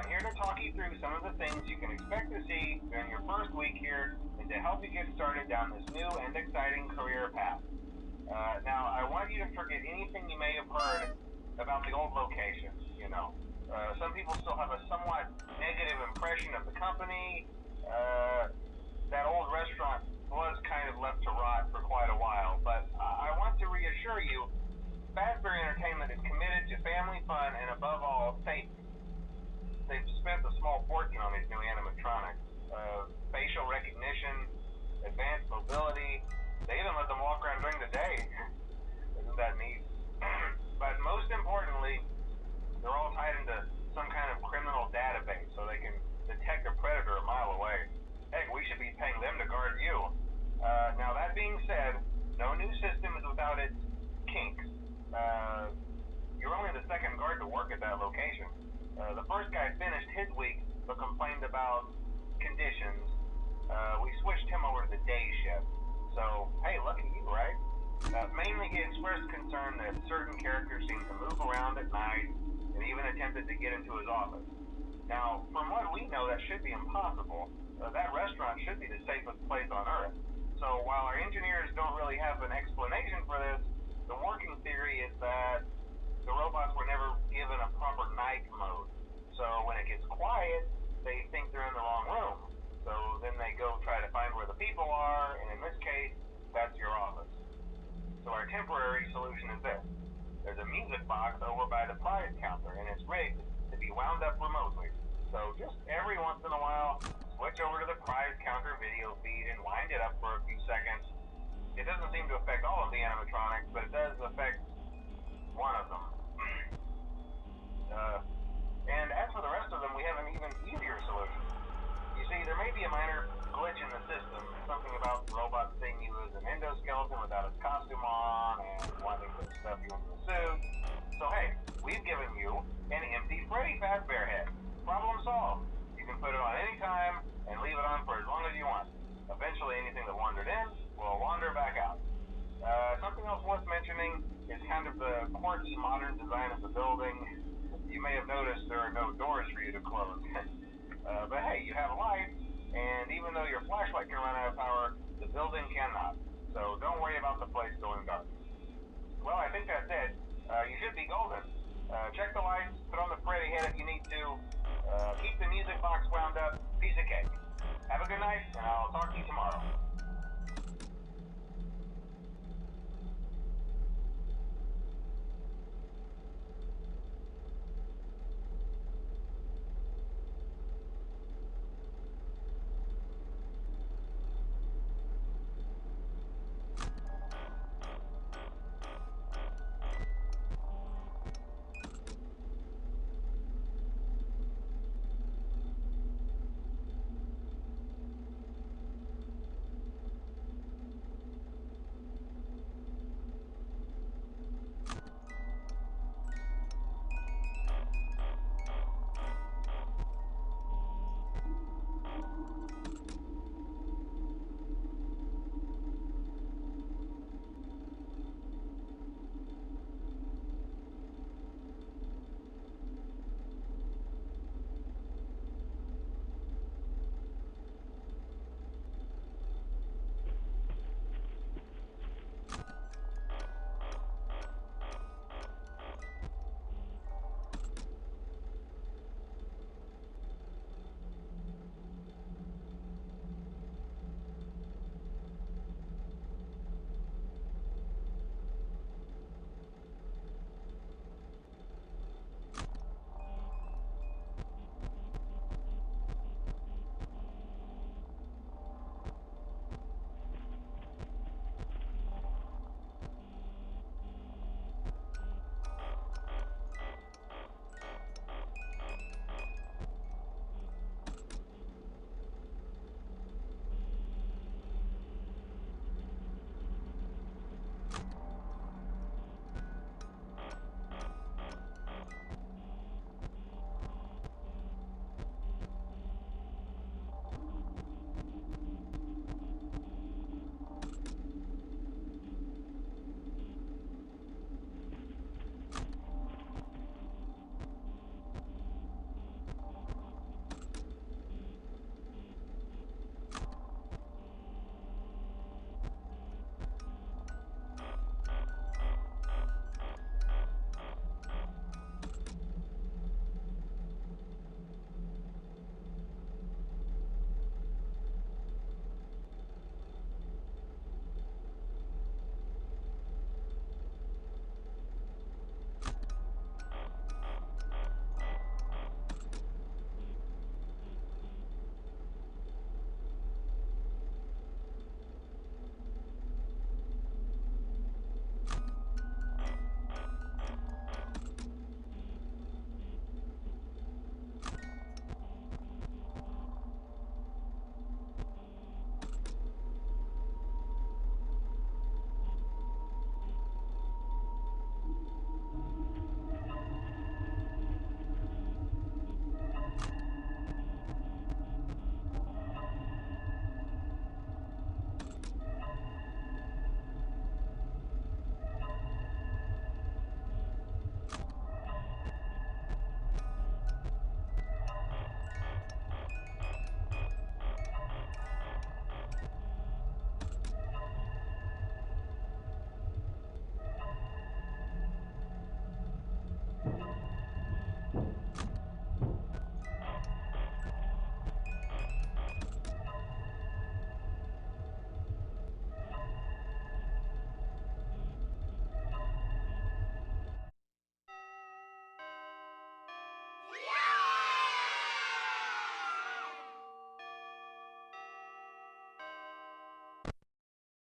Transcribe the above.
I'm here to talk you through some of the things you can expect to see during your first week here and to help you get started down this new and exciting career path. Now, I want you to forget anything you may have heard about the old location. Some people still have a somewhat negative impression of the company. That old restaurant was kind of left to rot for quite a while, but I want to reassure you, Fazbear Entertainment is committed to family fun and above all, safety. They've spent a small fortune on these new animatronics. Facial recognition, advanced mobility. They even let them walk around during the day. Isn't that neat? But most importantly, they're all tied into some kind of criminal database so they can detect a predator a mile away. Heck, we should be paying them to guard you. Now that being said, no new system is without its kinks. You're only the second guard to work at that location. The first guy finished his week but complained about conditions. We switched him over to the day shift. So, hey, lucky you, right? Mainly he expressed concern that certain characters seemed to move around at night and even attempted to get into his office. Now, from what we know, that should be impossible. That restaurant should be the safest place on Earth. So while our engineers don't really have an explanation for this, the working theory is that the robots were never given a proper night mode. So when it gets quiet, they think they're in the wrong room. So then they go try to find where the people are, and in this case, that's your office. So our temporary solution is this. There's a music box over by the prize counter, and it's rigged to be wound up remotely. So just every once in a while, switch over to the prize counter video feed and wind it up for a few seconds. It doesn't seem to affect all of the animatronics, but it does affect one of them. And as for the rest of them, we have an even easier solution. You see, there may be a minor glitch in the system, something about the robot seeing you as an endoskeleton without its costume on and wanting to stuff you into a suit. So hey, we've given you an empty Freddy Fazbear head. Problem solved. You can put it on any time and leave it on for as long as you want. Eventually anything that wandered in will wander back out. Something else worth mentioning is kind of the quirky modern design of the building. You may have noticed there are no doors for you to close. But hey, you have a light, and even though your flashlight can run out of power, the building cannot. So don't worry about the place going dark. Well, I think that's it. You should be golden. Check the lights, put on the Freddy head if you need to. Keep the music box wound up. Piece of cake. Have a good night, and I'll talk to you tomorrow.